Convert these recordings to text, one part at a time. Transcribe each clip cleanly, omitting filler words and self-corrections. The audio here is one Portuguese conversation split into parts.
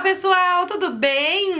pessoal, tudo bem?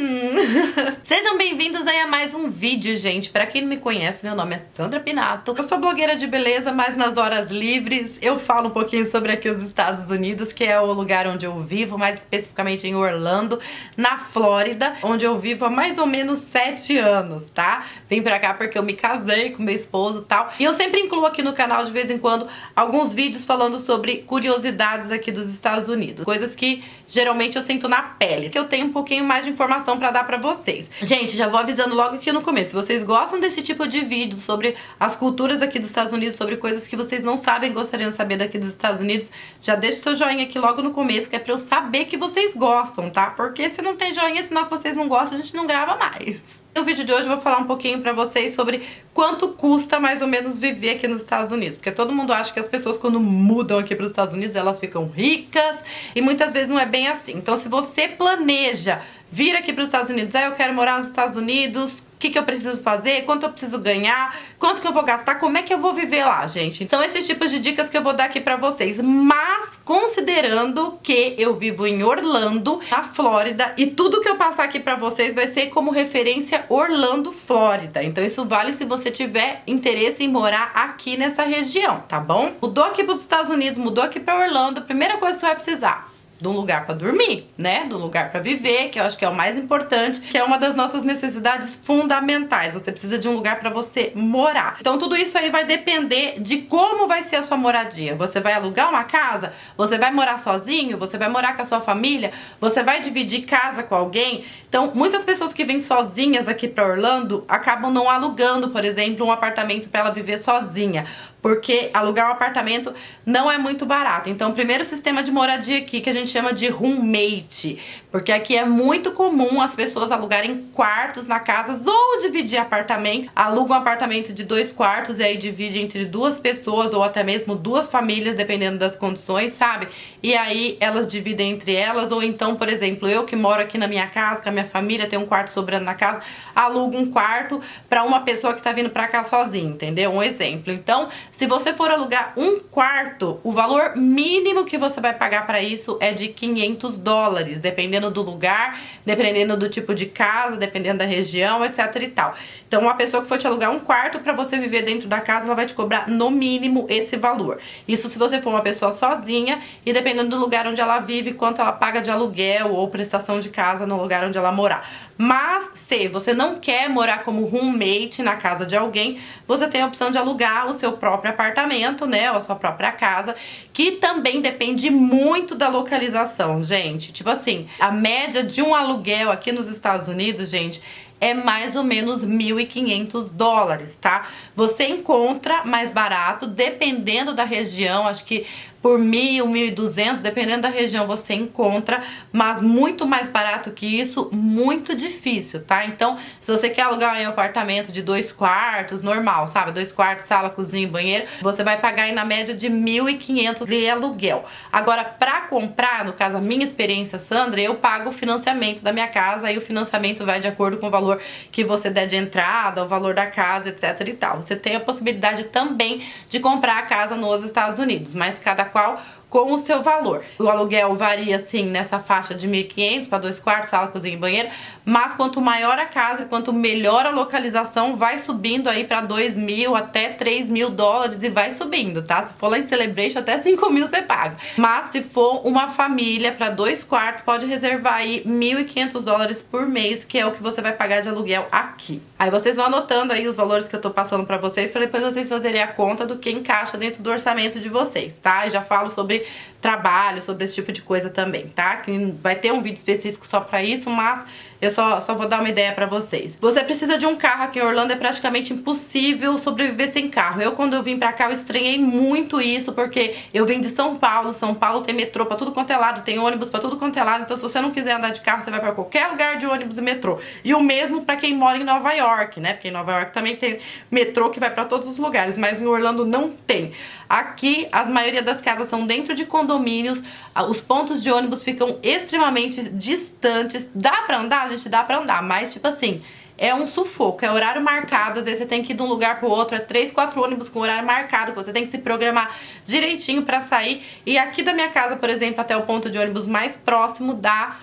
Sejam bem-vindos aí a mais um vídeo, gente. Pra quem não me conhece, meu nome é Sandra Pinato. Eu sou blogueira de beleza, mas nas horas livres eu falo um pouquinho sobre aqui os Estados Unidos, que é o lugar onde eu vivo, mais especificamente em Orlando, na Flórida, onde eu vivo há mais ou menos 7 anos, tá? Vim pra cá porque eu me casei com meu esposo e tal. E eu sempre incluo aqui no canal, de vez em quando, alguns vídeos falando sobre curiosidades aqui dos Estados Unidos. Coisas que geralmente eu sinto na pele, que eu tenho um pouquinho mais de informação pra dar pra vocês. Gente, já vou avisando logo aqui no começo, se vocês gostam desse tipo de vídeo sobre as culturas aqui dos Estados Unidos, sobre coisas que vocês não sabem e gostariam de saber daqui dos Estados Unidos, já deixa o seu joinha aqui logo no começo, que é pra eu saber que vocês gostam, tá? Porque se não tem joinha, sinal que vocês não gostam, a gente não grava mais. No vídeo de hoje eu vou falar um pouquinho pra vocês sobre quanto custa mais ou menos viver aqui nos Estados Unidos. Porque todo mundo acha que as pessoas quando mudam aqui para os Estados Unidos elas ficam ricas e muitas vezes não é bem assim. Então se você planeja vir aqui para os Estados Unidos, eu quero morar nos Estados Unidos, o que eu preciso fazer, quanto eu preciso ganhar, quanto que eu vou gastar, como é que eu vou viver lá, gente. São esses tipos de dicas que eu vou dar aqui pra vocês, mas considerando que eu vivo em Orlando, na Flórida, e tudo que eu passar aqui pra vocês vai ser como referência Orlando, Flórida. Então isso vale se você tiver interesse em morar aqui nessa região, tá bom? Mudou aqui pros Estados Unidos, mudou aqui pra Orlando, a primeira coisa que você vai precisar de um lugar pra dormir, né? De um lugar pra viver, que eu acho que é o mais importante, que é uma das nossas necessidades fundamentais. Você precisa de um lugar pra você morar. Então tudo isso aí vai depender de como vai ser a sua moradia. Você vai alugar uma casa? Você vai morar sozinho? Você vai morar com a sua família? Você vai dividir casa com alguém? Então muitas pessoas que vêm sozinhas aqui pra Orlando acabam não alugando, por exemplo, um apartamento pra ela viver sozinha, porque alugar um apartamento não é muito barato. Então o primeiro sistema de moradia aqui que a gente chama de roommate, porque aqui é muito comum as pessoas alugarem quartos na casa ou dividir apartamento. Alugam um apartamento de 2 quartos e aí divide entre 2 pessoas ou até mesmo 2 famílias, dependendo das condições, sabe? E aí elas dividem entre elas, ou então, por exemplo, eu que moro aqui na minha casa, com a minha família, tem um quarto sobrando na casa, alugo um quarto pra uma pessoa que tá vindo pra cá sozinha, entendeu? Um exemplo. Então, se você for alugar um quarto, o valor mínimo que você vai pagar pra isso é de $500, dependendo do lugar, dependendo do tipo de casa, dependendo da região, etc e tal. Então uma pessoa que for te alugar um quarto pra você viver dentro da casa, ela vai te cobrar no mínimo esse valor. Isso se você for uma pessoa sozinha e dependendo do lugar onde ela vive, quanto ela paga de aluguel ou prestação de casa no lugar onde ela morar. Mas se você não quer morar como roommate na casa de alguém, você tem a opção de alugar o seu próprio apartamento, né, ou a sua própria casa, que também depende muito da localização, gente. Tipo assim, a média de um aluguel aqui nos Estados Unidos, gente, é mais ou menos $1.500, tá? Você encontra mais barato, dependendo da região, acho que por 1.000, 1.200, dependendo da região você encontra, mas muito mais barato que isso, muito difícil, tá? Então, se você quer alugar um apartamento de 2 quartos, normal, sabe? 2 quartos, sala, cozinha e banheiro, você vai pagar aí na média de 1.500 de aluguel. Agora, pra comprar, no caso, a minha experiência, Sandra, eu pago o financiamento da minha casa, e o financiamento vai de acordo com o valor que você der de entrada, o valor da casa, etc e tal. Você tem a possibilidade também de comprar a casa nos Estados Unidos, mas cada qual com o seu valor. O aluguel varia assim nessa faixa de 1.500 para 2 quartos, sala, cozinha e banheiro, mas quanto maior a casa, quanto melhor a localização, vai subindo aí para 2.000 até $3.000 e vai subindo, tá? Se for lá em Celebration, até 5.000 você paga. Mas se for uma família para 2 quartos, pode reservar aí $1.500 por mês, que é o que você vai pagar de aluguel aqui. Aí vocês vão anotando aí os valores que eu tô passando para vocês depois vocês fazerem a conta do que encaixa dentro do orçamento de vocês, tá? E já falo sobre trabalho, sobre esse tipo de coisa também, tá? Que vai ter um vídeo específico só pra isso, mas eu só vou dar uma ideia pra vocês. Você precisa de um carro aqui em Orlando, é praticamente impossível sobreviver sem carro. Quando eu vim pra cá, eu estranhei muito isso, porque eu vim de São Paulo. São Paulo tem metrô pra tudo quanto é lado, tem ônibus pra tudo quanto é lado. Então se você não quiser andar de carro, você vai pra qualquer lugar de ônibus e metrô. E o mesmo pra quem mora em Nova York, né? Porque em Nova York também tem metrô que vai pra todos os lugares, mas em Orlando não tem. Aqui, a maioria das casas são dentro de condomínios, os pontos de ônibus ficam extremamente distantes. Dá pra andar? Gente, dá pra andar, mas tipo assim, é um sufoco, é horário marcado, às vezes você tem que ir de um lugar pro outro, é 3, 4 ônibus com horário marcado, que você tem que se programar direitinho pra sair. E aqui da minha casa, por exemplo, até o ponto de ônibus mais próximo dá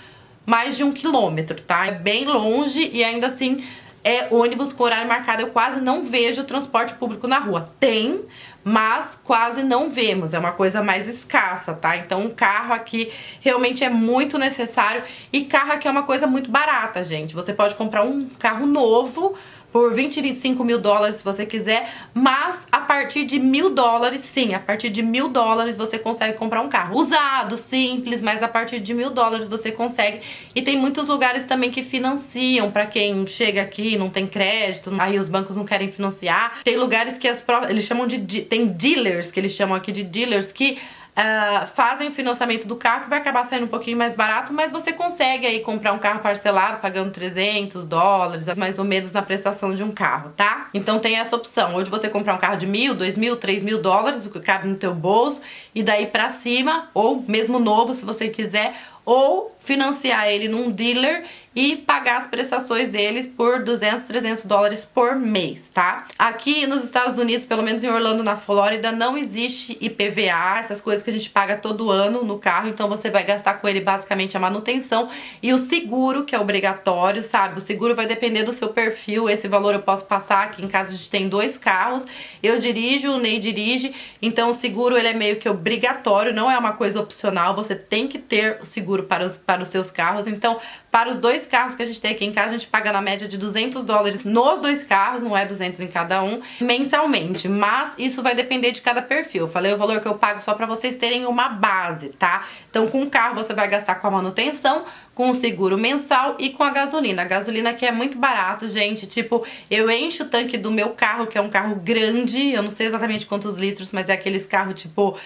mais de 1 quilômetro, tá? É bem longe e ainda assim é ônibus com horário marcado. Eu quase não vejo transporte público na rua. Tem, mas quase não vemos. É uma coisa mais escassa, tá? Então um carro aqui realmente é muito necessário. E carro aqui é uma coisa muito barata, gente. Você pode comprar um carro novo por 20, 25 mil dólares se você quiser, mas a partir de $1.000, sim, a partir de $1.000 você consegue comprar um carro usado, simples, mas a partir de $1.000 você consegue. E tem muitos lugares também que financiam pra quem chega aqui e não tem crédito, aí os bancos não querem financiar. Tem lugares que eles chamam tem dealers, que eles chamam aqui de dealers, que fazem o financiamento do carro, que vai acabar saindo um pouquinho mais barato, mas você consegue aí comprar um carro parcelado pagando $300, mais ou menos, na prestação de um carro, tá? Então tem essa opção, ou de você comprar um carro de $1.000, $2.000, $3.000, o que cabe no teu bolso, e daí pra cima, ou mesmo novo, se você quiser, ou financiar ele num dealer e pagar as prestações deles por $200, $300 por mês, tá? Aqui nos Estados Unidos, pelo menos em Orlando, na Flórida, não existe IPVA, essas coisas que a gente paga todo ano no carro, então você vai gastar com ele basicamente a manutenção e o seguro, que é obrigatório, sabe? O seguro vai depender do seu perfil, esse valor eu posso passar. Aqui em casa a gente tem 2 carros, eu dirijo, o Ney dirige, então o seguro ele é meio que obrigatório, não é uma coisa opcional, você tem que ter o seguro para os seus carros. Então, para os 2 carros que a gente tem aqui em casa, a gente paga na média de $200 nos 2 carros, não é 200 em cada um, mensalmente. Mas isso vai depender de cada perfil. Eu falei o valor que eu pago só para vocês terem uma base, tá? Então, com o carro você vai gastar com a manutenção, com o seguro mensal e com a gasolina. A gasolina aqui é muito barato, gente. Tipo, eu encho o tanque do meu carro, que é um carro grande, eu não sei exatamente quantos litros, mas é aqueles carros tipo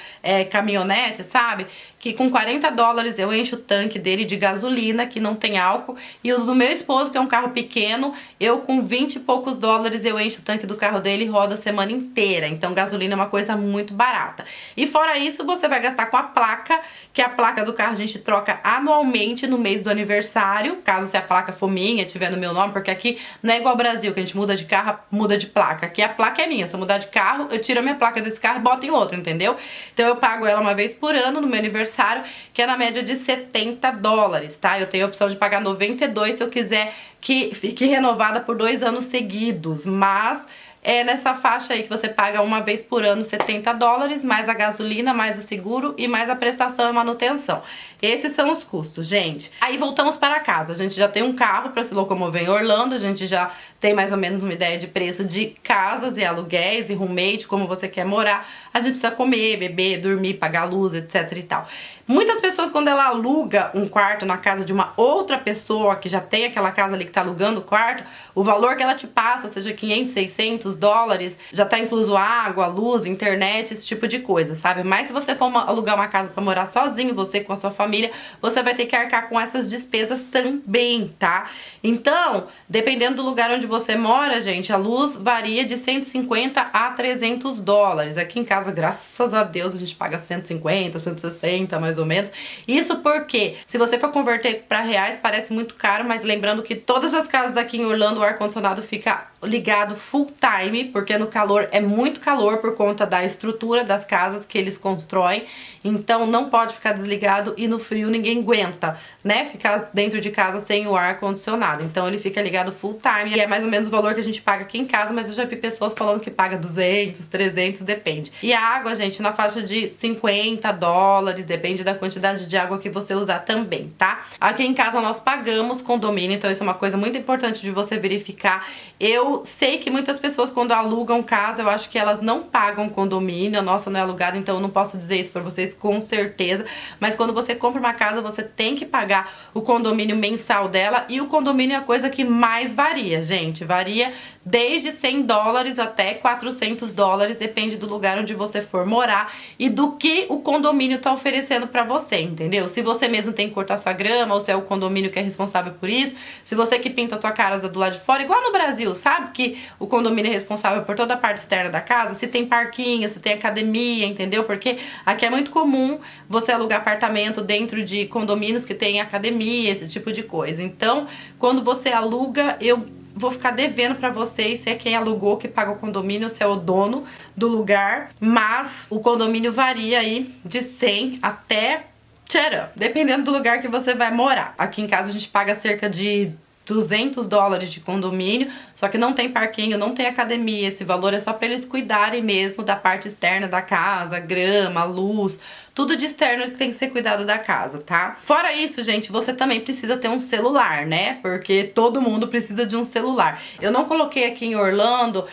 caminhonete, sabe? Que com $40 eu encho o tanque dele de gasolina, que não tem álcool. E o do meu esposo, que é um carro pequeno, eu com 20 e poucos dólares eu encho o tanque do carro dele e roda a semana inteira. Então gasolina é uma coisa muito barata. E fora isso, você vai gastar com a placa, que a placa do carro a gente troca anualmente no mês do aniversário, caso se a placa for minha, tiver no meu nome, porque aqui não é igual ao Brasil, que a gente muda de carro, muda de placa. Aqui a placa é minha, se eu mudar de carro, eu tiro a minha placa desse carro e boto em outro, entendeu? Então eu pago ela uma vez por ano no meu aniversário, que é na média de $70, tá? Eu tenho a opção de pagar 92 se eu quiser que fique renovada por 2 anos seguidos, mas é nessa faixa aí que você paga uma vez por ano $70, mais a gasolina, mais o seguro e mais a prestação e manutenção. Esses são os custos, gente. Aí voltamos para casa. A gente já tem um carro para se locomover em Orlando, a gente já tem mais ou menos uma ideia de preço de casas e aluguéis e roommate, como você quer morar. A gente precisa comer, beber, dormir, pagar luz, etc e tal. Muitas pessoas, quando ela aluga um quarto na casa de uma outra pessoa que já tem aquela casa ali que tá alugando o quarto, o valor que ela te passa, seja $500, $600, já tá incluso água, luz, internet, esse tipo de coisa, sabe? Mas se você for alugar uma casa pra morar sozinho, você com a sua família, você vai ter que arcar com essas despesas também, tá? Então, dependendo do lugar onde você mora, gente, a luz varia de $150 a $300. Aqui em casa, graças a Deus, a gente paga 150, 160, mais ou menos. Isso porque, se você for converter para reais, parece muito caro, mas lembrando que todas as casas aqui em Orlando, o ar-condicionado fica ligado full time, porque no calor é muito calor por conta da estrutura das casas que eles constroem. Então não pode ficar desligado e no frio ninguém aguenta, né? Ficar dentro de casa sem o ar-condicionado. Então ele fica ligado full time e é mais ou menos o valor que a gente paga aqui em casa, mas eu já vi pessoas falando que paga 200, 300, depende. E a água, gente, na faixa de $50, depende da quantidade de água que você usar também, tá? Aqui em casa nós pagamos condomínio, então isso é uma coisa muito importante de você verificar. Eu sei que muitas pessoas quando alugam casa, eu acho que elas não pagam condomínio, a nossa não é alugada, então eu não posso dizer isso pra vocês com certeza, mas quando você compra uma casa, você tem que pagar o condomínio mensal dela, e o condomínio é a coisa que mais varia, gente, varia desde $100 até $400, depende do lugar onde você for morar e do que o condomínio tá oferecendo pra você, entendeu? Se você mesmo tem que cortar sua grama, ou se é o condomínio que é responsável por isso, se você que pinta a sua casa do lado de fora, igual no Brasil, sabe que o condomínio é responsável por toda a parte externa da casa, se tem parquinho, se tem academia, entendeu? Porque aqui é muito comum você alugar apartamento dentro de condomínios que tem academia, esse tipo de coisa. Então, quando você aluga, eu vou ficar devendo pra vocês se é quem alugou que paga o condomínio, se é o dono do lugar, mas o condomínio varia aí de 100 até tcharam, dependendo do lugar que você vai morar. Aqui em casa a gente paga cerca de $200 de condomínio, só que não tem parquinho, não tem academia, esse valor é só para eles cuidarem mesmo da parte externa da casa, grama, luz, tudo de externo que tem que ser cuidado da casa, tá? Fora isso, gente, você também precisa ter um celular, né? Porque todo mundo precisa de um celular. Eu não coloquei aqui em Orlando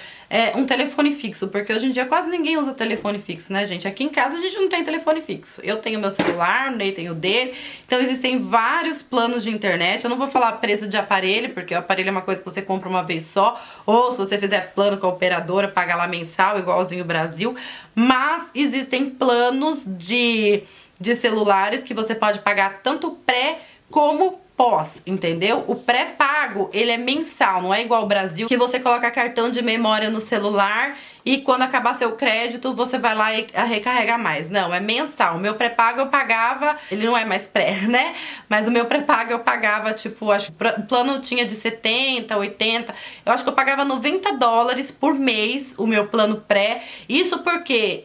um telefone fixo, porque hoje em dia quase ninguém usa telefone fixo, né, gente? Aqui em casa a gente não tem telefone fixo. Eu tenho meu celular, o Ney tem o dele. Então existem vários planos de internet. Eu não vou falar preço de aparelho, porque o aparelho é uma coisa que você compra uma vez só. Ou se você fizer plano com a operadora, paga lá mensal, igualzinho o Brasil. Mas existem planos de celulares que você pode pagar tanto pré como pós, entendeu? O pré-pago, ele é mensal, não é igual ao Brasil, que você coloca cartão de memória no celular e quando acabar seu crédito, você vai lá e recarrega mais. Não, é mensal. O meu pré-pago eu pagava, ele não é mais pré, né? Mas o meu pré-pago eu pagava, tipo, acho que o plano tinha de 70, 80, eu acho que eu pagava $90 por mês o meu plano pré. Isso porque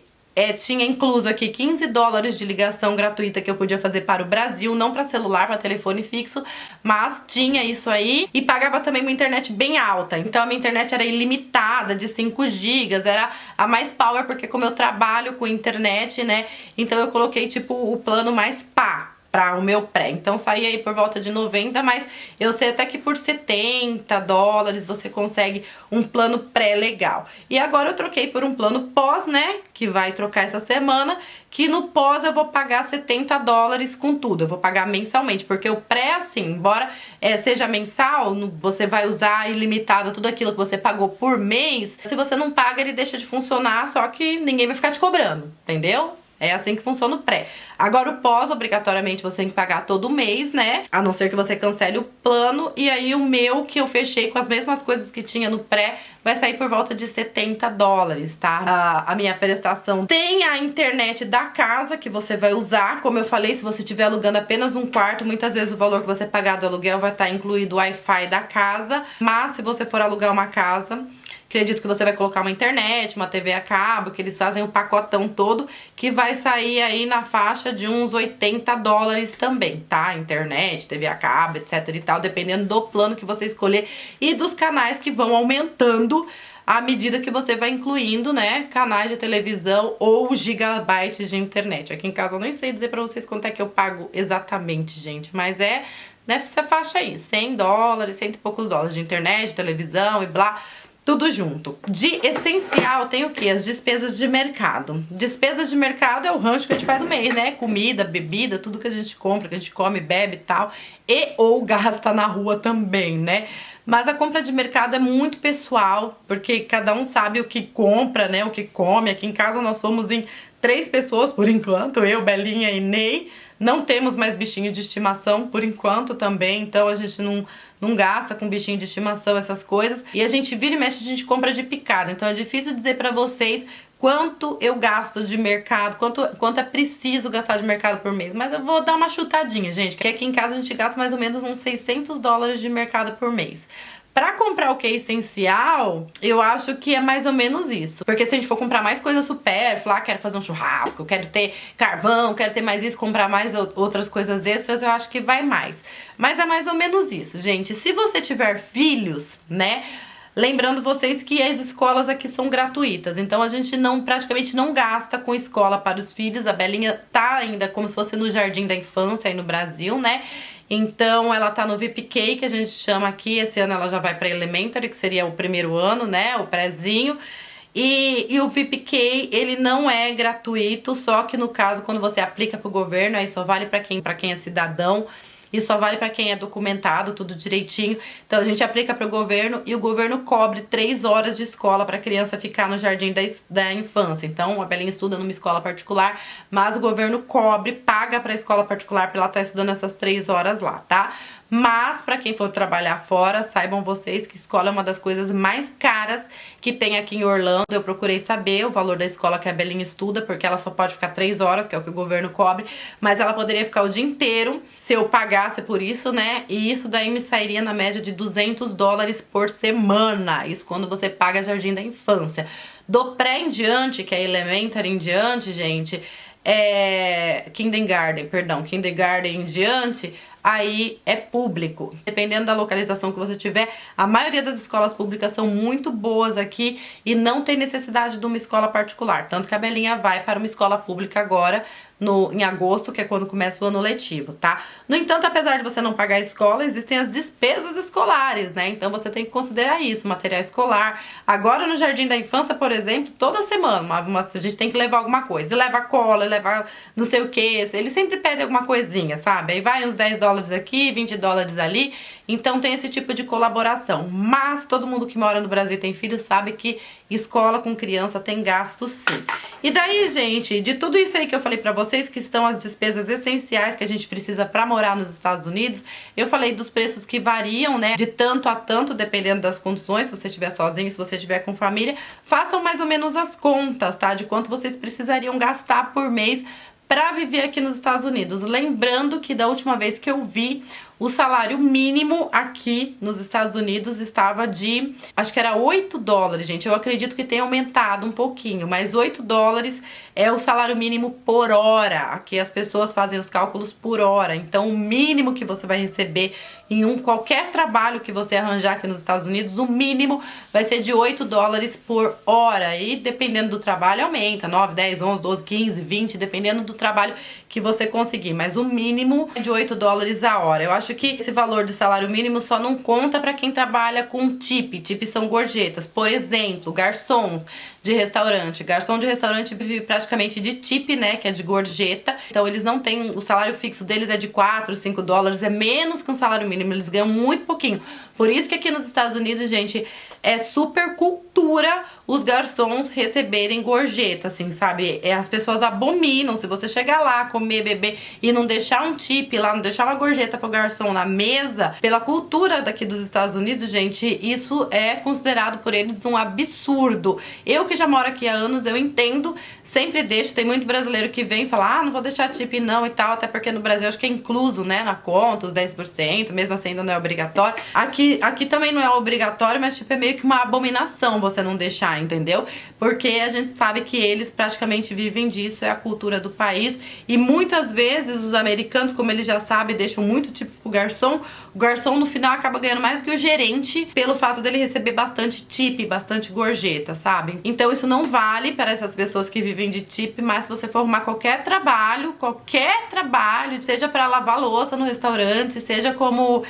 tinha incluso aqui $15 de ligação gratuita que eu podia fazer para o Brasil, não para celular, para telefone fixo, mas tinha isso aí e pagava também uma internet bem alta. Então a minha internet era ilimitada, de 5 GB, era a mais power, porque como eu trabalho com internet, né, então eu coloquei tipo o plano mais pá para o meu pré. Então saía aí por volta de 90, mas eu sei até que por $70 você consegue um plano pré legal. E agora eu troquei por um plano pós, né, que vai trocar essa semana, que no pós eu vou pagar $70 com tudo. Eu vou pagar mensalmente, porque o pré, assim, embora seja mensal, você vai usar ilimitado tudo aquilo que você pagou por mês. Se você não paga, ele deixa de funcionar, só que ninguém vai ficar te cobrando, entendeu? É assim que funciona o pré. Agora o pós, obrigatoriamente, você tem que pagar todo mês, né? A não ser que você cancele o plano. E aí o meu, que eu fechei com as mesmas coisas que tinha no pré, vai sair por volta de $70, tá? A minha prestação tem a internet da casa que você vai usar. Como eu falei, se você estiver alugando apenas um quarto, muitas vezes o valor que você pagar do aluguel vai estar incluído o Wi-Fi da casa. Mas se você for alugar uma casa, acredito que você vai colocar uma internet, uma TV a cabo, que eles fazem o pacotão todo, que vai sair aí na faixa de uns $80 também, tá? Internet, TV a cabo, etc e tal, dependendo do plano que você escolher e dos canais que vão aumentando à medida que você vai incluindo, né, canais de televisão ou gigabytes de internet. Aqui em casa eu nem sei dizer pra vocês quanto é que eu pago exatamente, gente, mas é nessa faixa aí, $100, cento e poucos dólares de internet, de televisão e blá, tudo junto. De essencial tem o que? As despesas de mercado. Despesas de mercado é o rancho que a gente faz no mês, né? Comida, bebida, tudo que a gente compra, que a gente come, bebe e tal. E ou gasta na rua também, né? Mas a compra de mercado é muito pessoal, porque cada um sabe o que compra, né? O que come. Aqui em casa nós somos em 3 pessoas por enquanto, eu, Belinha e Ney. Não temos mais bichinho de estimação por enquanto também, então a gente não gasta com bichinho de estimação, essas coisas. E a gente vira e mexe, a gente compra de picada. Então é difícil dizer pra vocês quanto eu gasto de mercado, quanto é preciso gastar de mercado por mês. Mas eu vou dar uma chutadinha, gente, porque aqui em casa a gente gasta mais ou menos uns $600 de mercado por mês. Pra comprar o que é essencial, eu acho que é mais ou menos isso. Porque se a gente for comprar mais coisa supérflua, quero fazer um churrasco, quero ter carvão, quero ter mais isso, comprar mais outras coisas extras, eu acho que vai mais. Mas é mais ou menos isso, gente. Se você tiver filhos, né, lembrando vocês que as escolas aqui são gratuitas, então a gente praticamente não gasta com escola para os filhos. A Belinha tá ainda como se fosse no jardim da infância aí no Brasil, né? Então ela tá no VPK, que a gente chama aqui. Esse ano ela já vai pra Elementary, que seria o primeiro ano, né, o prézinho. E o VPK, ele não é gratuito, só que no caso, quando você aplica pro governo, aí só vale pra quem é cidadão. E só vale pra quem é documentado, tudo direitinho. Então a gente aplica pro governo e o governo cobre 3 horas de escola pra criança ficar no jardim da infância. Então a Belinha estuda numa escola particular, mas o governo cobre, paga pra escola particular pra ela estar estudando essas 3 horas lá, tá? Mas pra quem for trabalhar fora, saibam vocês que escola é uma das coisas mais caras que tem aqui em Orlando. Eu procurei saber o valor da escola que a Belinha estuda, porque ela só pode ficar 3 horas, que é o que o governo cobre, mas ela poderia ficar o dia inteiro se eu pagasse por isso, né? E isso daí me sairia na média de $200 por semana. Isso quando você paga Jardim da Infância. Do pré em diante, que é Elementary em diante, gente, kindergarten em diante, aí é público. Dependendo da localização que você tiver, a maioria das escolas públicas são muito boas aqui e não tem necessidade de uma escola particular. Tanto que a Belinha vai para uma escola pública agora, em agosto, que é quando começa o ano letivo, tá? No entanto, apesar de você não pagar a escola, existem as despesas escolares, né? Então você tem que considerar isso, material escolar. Agora no Jardim da Infância, por exemplo, toda semana a gente tem que levar alguma coisa. E leva cola, leva não sei o que. Ele sempre pede alguma coisinha, sabe? Aí vai uns $10 aqui, $20 ali. Então tem esse tipo de colaboração. Mas todo mundo que mora no Brasil e tem filho sabe que escola com criança tem gasto sim. E daí, gente, de tudo isso aí que eu falei pra vocês, que são as despesas essenciais que a gente precisa pra morar nos Estados Unidos, eu falei dos preços que variam, né, de tanto a tanto, dependendo das condições, se você estiver sozinho, se você estiver com família. Façam mais ou menos as contas, tá, de quanto vocês precisariam gastar por mês pra viver aqui nos Estados Unidos. Lembrando que da última vez que eu vi, o salário mínimo aqui nos Estados Unidos estava de, acho que era $8, gente. Eu acredito que tenha aumentado um pouquinho, mas $8 é o salário mínimo por hora. Aqui as pessoas fazem os cálculos por hora. Então o mínimo que você vai receber em qualquer trabalho que você arranjar aqui nos Estados Unidos, o mínimo vai ser de $8 por hora. E dependendo do trabalho aumenta, 9, 10, 11, 12, 15, 20, dependendo do trabalho que você conseguir. Mas o mínimo é de $8 a hora. Eu acho que esse valor de salário mínimo só não conta para quem trabalha com tip. Tip são gorjetas. Por exemplo, garçons de restaurante. Garçom de restaurante vive praticamente de tip, né, que é de gorjeta. Então eles não têm, o salário fixo deles é de $4, $5, é menos que um salário mínimo, eles ganham muito pouquinho. Por isso que aqui nos Estados Unidos, gente, é super cultura os garçons receberem gorjeta, assim, sabe? As pessoas abominam, se você chegar lá, comer, beber e não deixar um tip lá, não deixar uma gorjeta pro garçom na mesa, pela cultura daqui dos Estados Unidos, gente, isso é considerado por eles um absurdo. Eu que já moro aqui há anos, eu entendo, sempre deixo, tem muito brasileiro que vem e fala, ah, não vou deixar tip não e tal, até porque no Brasil acho que é incluso, né, na conta, os 10%, mesmo assim ainda não é obrigatório. Aqui também não é obrigatório, mas tipo, é meio que uma abominação você não deixar, entendeu? Porque a gente sabe que eles praticamente vivem disso, é a cultura do país, e muitas vezes os americanos, como eles já sabem, deixam muito tipo pro garçom, o garçom no final acaba ganhando mais do que o gerente, pelo fato dele receber bastante tip, bastante gorjeta, sabe? Então isso não vale para essas pessoas que vivem de tip, mas se você for arrumar qualquer trabalho, seja para lavar louça no restaurante, seja como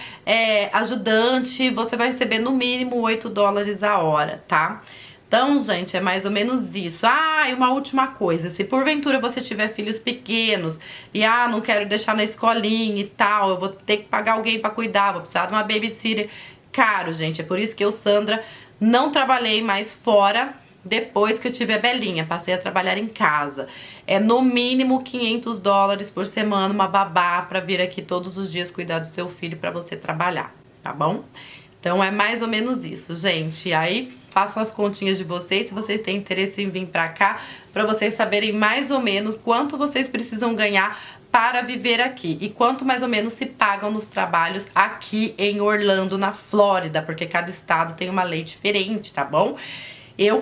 ajudante, você vai receber no mínimo $8 a hora, tá? Então, gente, é mais ou menos isso. Ah, e uma última coisa, se porventura você tiver filhos pequenos e não quero deixar na escolinha e tal, eu vou ter que pagar alguém pra cuidar, vou precisar de uma babysitter. Caro, gente, é por isso que eu, Sandra, não trabalhei mais fora depois que eu tive a Belinha, passei a trabalhar em casa. É no mínimo $500 por semana uma babá pra vir aqui todos os dias cuidar do seu filho pra você trabalhar, tá bom? Então é mais ou menos isso, gente. Aí façam as continhas de vocês, se vocês têm interesse em vir pra cá, pra vocês saberem mais ou menos quanto vocês precisam ganhar para viver aqui e quanto mais ou menos se pagam nos trabalhos aqui em Orlando, na Flórida, porque cada estado tem uma lei diferente, tá bom?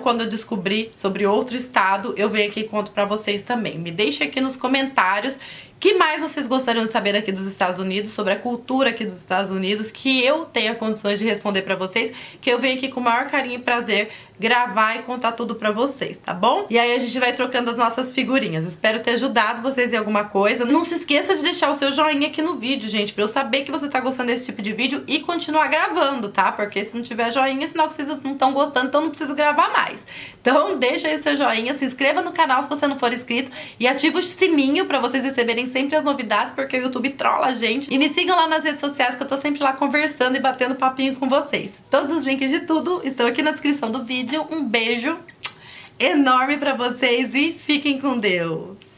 Quando eu descobri sobre outro estado, eu venho aqui e conto pra vocês também. Me deixem aqui nos comentários o que mais vocês gostariam de saber aqui dos Estados Unidos, sobre a cultura aqui dos Estados Unidos, que eu tenha condições de responder pra vocês, que eu venho aqui com o maior carinho e prazer gravar e contar tudo pra vocês, tá bom? E aí a gente vai trocando as nossas figurinhas. Espero ter ajudado vocês em alguma coisa. Não se esqueça de deixar o seu joinha aqui no vídeo, gente, pra eu saber que você tá gostando desse tipo de vídeo e continuar gravando, tá? Porque se não tiver joinha, é sinal que vocês não estão gostando, então não preciso gravar mais. Então deixa aí seu joinha, se inscreva no canal se você não for inscrito e ativa o sininho pra vocês receberem sempre as novidades, porque o YouTube trola a gente. E me sigam lá nas redes sociais, que eu tô sempre lá conversando e batendo papinho com vocês. Todos os links de tudo estão aqui na descrição do vídeo. Um beijo enorme pra vocês e fiquem com Deus!